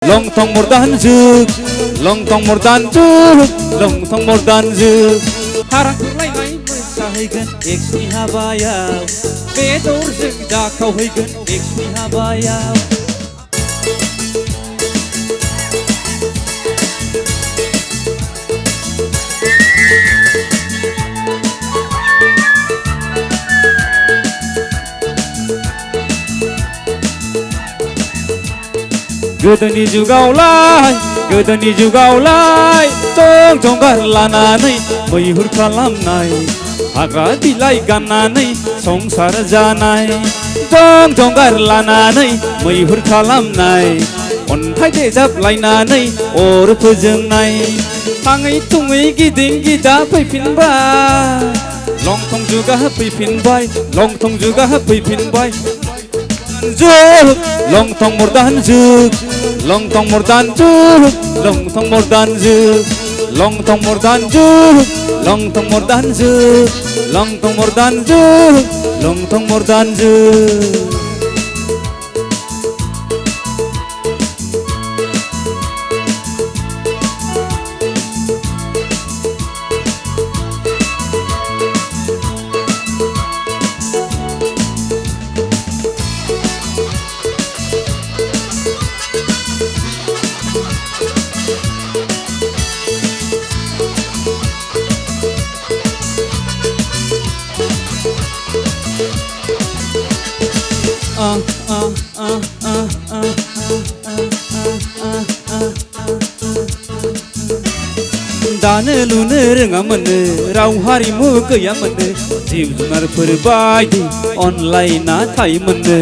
Lontong mordanjuk, lontong mordanjuk, lontong mordanjuk. Harangku lain-lain mesahaygan eksni habayau, bedorjung dakau haygan eksni habayau. गोदोनि जुगावलाय जंगार लानानै मैहुर खालामनाय हाग्रा बिलाइ गाननानै संसार जानाय जंगार लानानै मैहुर खालामनाय अन्थाइ देजाबलायनानै अर फोजोंनाय थाङै थुङै गिदिं गिदा फैफिनबाय लंथं जुगा फैफिनबाय लंथं जुगा फैफिनबाय Lontong mordanjuk, lontong mordanjuk, lontong mordanjuk, lontong mordanjuk, lontong mordanjuk, lontong mordanjuk, lontong mordanjuk. दानो लुनो रोङामोननो राव हारिमु गैयामोननो जिब जुनारफोर बायदि अनलायना थायोमोननो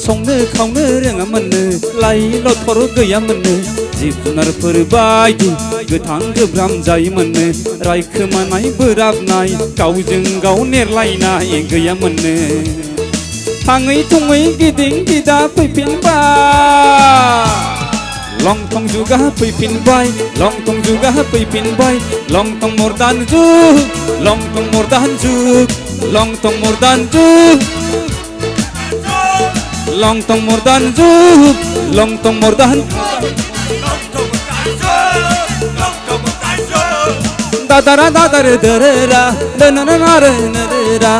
संनो खावनो रोङामोननो लाइ लथर गैयामोननो जिब जुनारफोर बायदि गोथां गोब्राम जायोमोननो रायखोमानाय बोराबनाय गावजों गाव नेरलायनाय गैयामोननो थाङै थुङै गिदिं गिदा फैफिनबाय लंथं जुगा फैफिनबाय लंथं जुगा फैफिनबाय लंथं mordanjuk लंथं mordanjuk लंथं mordanjuk लंथं mordanjuk लंथं mordanjuk दादारा दादारे दरेरा दननना दनरेरा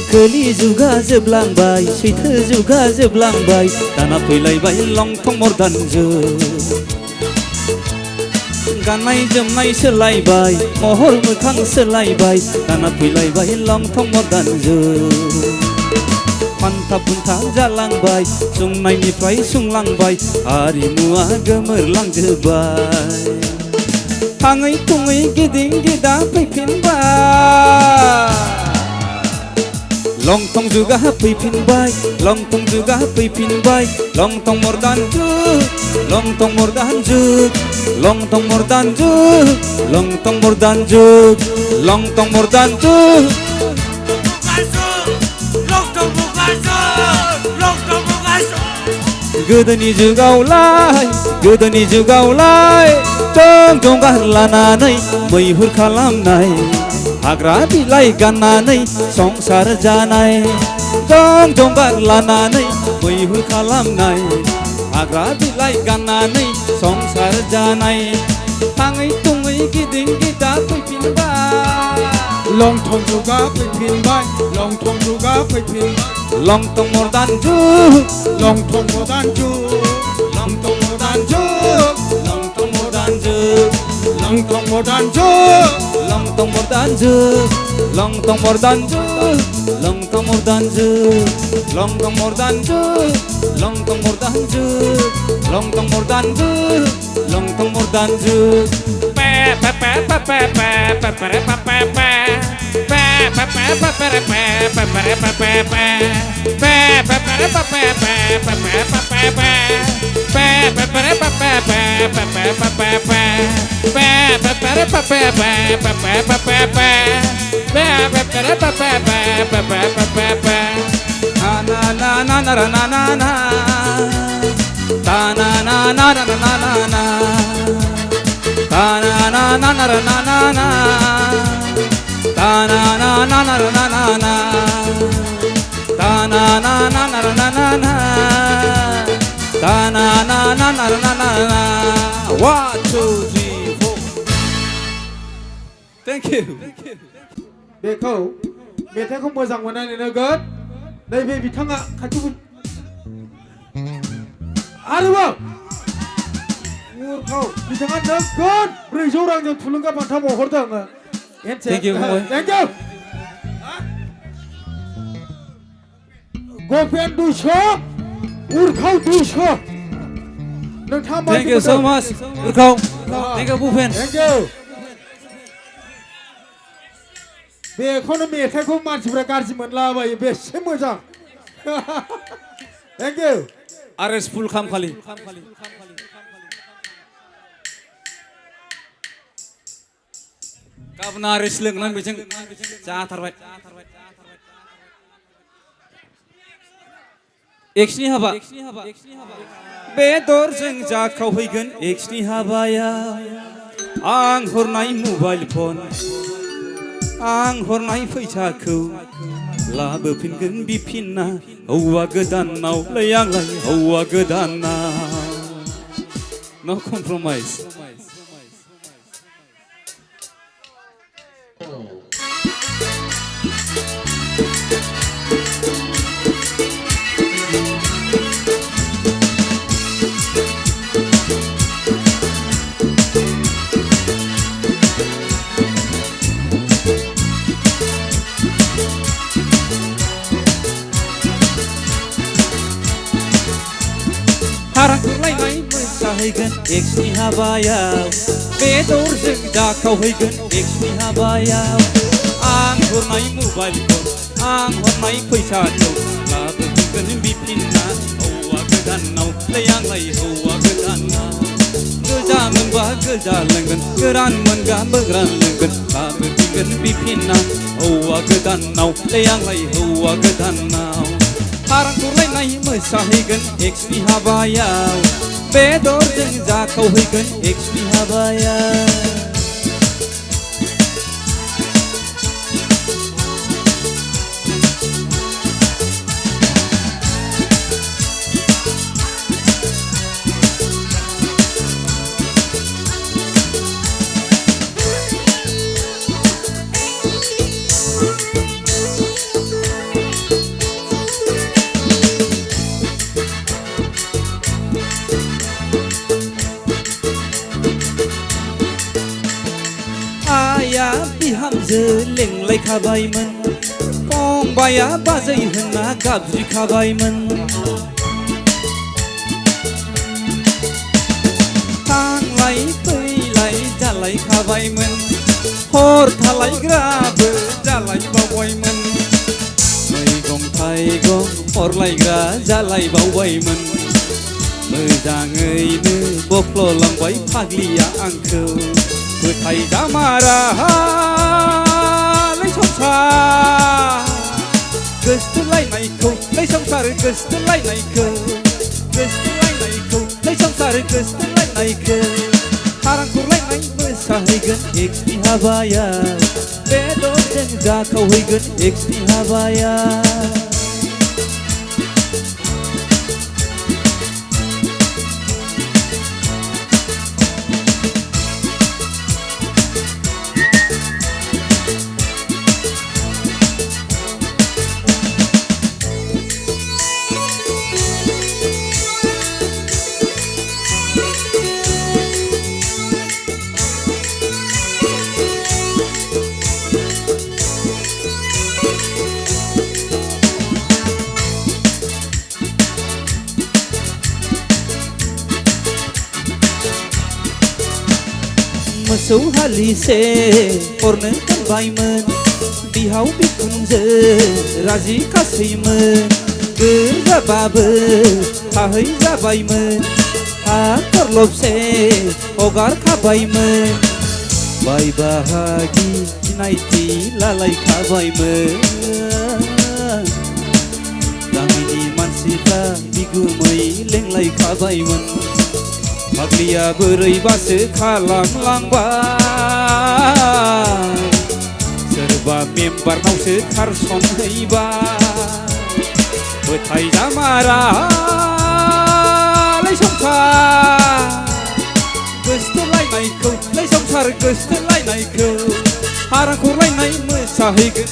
गोली जुगा जोबलांबाय सैथो जुगा जोबलांबाय दाना फैलायबाय लंथं mordanjuk गाननाय जोमनाय सोलायबाय महर मोखां सोलायबाय दाना फैलायबाय लंथं mordanjuk फान्था फुन्था जालांबाय सुंनायनिफ्राय सुंलांबाय हारिमुआ गोमोरलांजोबबाय थाङै थुङै गिदिं गिदा फैफिनबाय लंथं जुगा फैफिनबाय लंथं जुगा फैफिनबाय लंथं mordanjuk लंथं mordanjuk लंथं mordanjuk लंथं mordanjuk लंथं mordanjuk गोदोनि जुगावलाय जंगार लानानै मैहुर खालामनाय हाग्रा बिलाइ गाननानै संसार जानाय जंगार लानानै मैहुर खालामनाय हाग्रा बिलाइ गाननानै संसार जानाय थाङै थुङै गिदिं गिदा फैफिनबाय लंथं जुगा फैफिनबाय लंथं जुगा फैफिनबाय लंथं mordanjuk लंथं mordanjuk लंथं mordanjuk लंथं mordanjuk लंथं mordanjuk Lontong mordanjuk lontong mordanjuk lontong mordanjuk lontong mordanjuk lontong mordanjuk lontong mordanjuk lontong mordanjuk pe pe pe pe pe pe pe pe pe pe pe One, two, three, four. Thank you. बेखौ मेथाइखौ मोजां मोननानै नोगोद नैबे बिथाङा खाथियाव आरोबाव उरखाव बिथाङा नोगोद 400 रांजों थुलुंगा बान्था महरदों Thank you, boy. Thank you. गपेन 200 Urkhao 200 नोंथाङा मा Thank you so much. Urkau. Thank you, Bupen. Thank you. बेखौनो मेथाइखौ मानसिफ्रा गाज्रि मोनलाबायो बेसे मोजां Thank you. RS full kham khali. Kabna RS lengnan bijeng जाथारबाय. Xनि हाबा. बेदरजों जाखावहैगोन Xनि हाबाया आं हरनाय मबाइल फन आं हरनाय फैसाखौ लाबोफिनगोन बिफिनना हौवा गोदानाव आंलाय हौवा गोदानाव No compromise. हारांलायनाय मोसाहैगोन Xनि हाबायाव बेदरजों जाखावहैगोन Xनि हाबायाव आं हरनाय मबाइल फन आं हरनाय फैसाखौ लाबोफिनगोन बिफिनना हौवा गोदानाव आंलाय हौवा गोदानाव गोजा मोनबा गोजा लोंगोन गोरान मोनबा गोरान लोंगोन लाबोफिनगोन बिफिनना हौवा गोदानाव आंलाय हौवा गोदानाव हारांलायनाय मोसाहैगोन Xनि हाबायाव बेदरजों जाखावहैगोन Xनि हाबायाव बिहामजो लेंलायखाबायमोन फंबाया बाजै होनना गाबज्रिखाबायमोन थांलाय फैलाय जालायखाबायमोन हर थालायग्राबो जालायबावबायमोन मैगं थाइगं हरलायग्रा जालायबावबायमोन मोजाङैनो बख्ल'लांबाय फाग्लिया आंखौ फोथायजामारालै संसार गोसथोलायनायखौ संसार गोसथोलायनायखौ संसार गोसथोलायनायखौ हारांलायनाय मोसाहैगोन Xनि हाबायाव बेदरजों जाखावहैगोन Xनि हाबायाव मोसौ हालिसे हरनो दोनबायमोन बिहाव बिखुनजो राजि गासैमोन गोरजाबाबो थाहैजाबायमोन हा खरलबसे हगारखाबायमोन बाय बाहागि सिनायथि लालायखाबायमोन गामिनि मानसिफ्रा बिगुमै लेंलायखाबायमोन फाग्लिया बोरैबासो खालामलांबाय सोरबा मेम्बारनावसो खारसनहैबाय फोथायजामारालै संसार गोसथोलायनायखौ लै संसार गोसथोलायनायखौ हारांखुरलायनाय मोसाहैगोन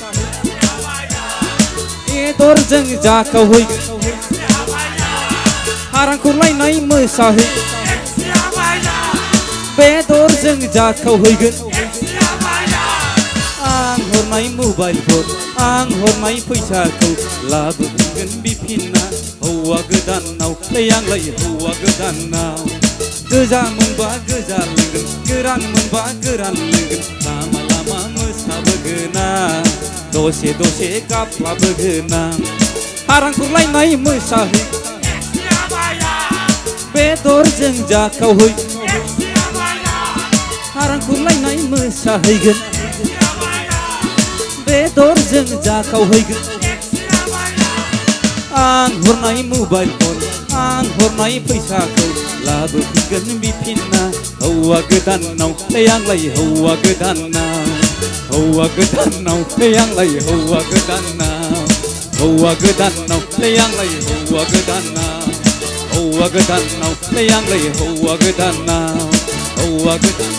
एदरजों जाखावहैगोन हारांखुरलायनाय मोसाहैगोन बेदरजों जाखावहैगोन आं हरनाय मबाइल फन आं हरनाय फैसाखौ लाबोगोन बिफिनना हौवा गोदानाव आंलाय हौवा गोदानाव गोजा मोनबा गोजा लोंगोन गोरान मोनबा गोरान लोंगोन लामा लामा मोसाबोगोन आं दसे दसे गाफ्लाबोगोन आं हारांखुरलायनाय मोसाहै बेदरजों जाखावहै हारांखुरलायनाय मोसाहैगोन बेदरजों जाखावहैगोन आं हरनाय मबाइल फन आं हरनाय फैसाखौ लाबोफिनगोन बिफिनना हौवा गोदानाव आंलाय हौवा गोदानाव हौवा गोदानाव आंलाय हौवा गोदानाव हौवा गोदानाव आंलाय हौवा गोदानाव हौवा गोदानाव आंलाय हौवा गोदानाव हौवा गोदान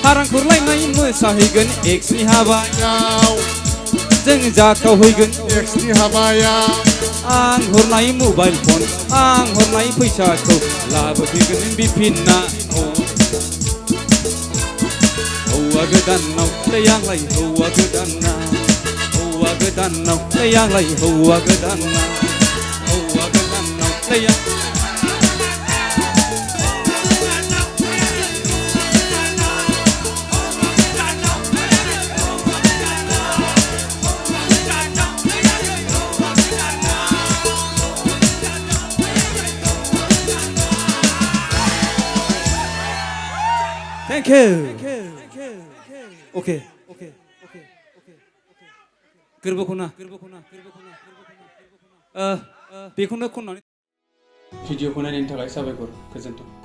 हारांखुरलायनाय मोसाहैगोन एक्सनि हाबायाव जों जाखावहैगोन एक्सनि हाबायाव आं हरनाय मबाइल फन आं हरनाय फैसाखौ लाबोफिनगोन बिफिनना हौवा गोदानाव आंलाय हौवा गोदानाव हौवा गोदानाव आंलाय हौवा गोदानाव हौवा गोदानाव Thank you. Okay. गोरबोखौना बेखौनो खननानै भिडिअखौ नायनायनि थाखाय साबायखर गोजोन्थों।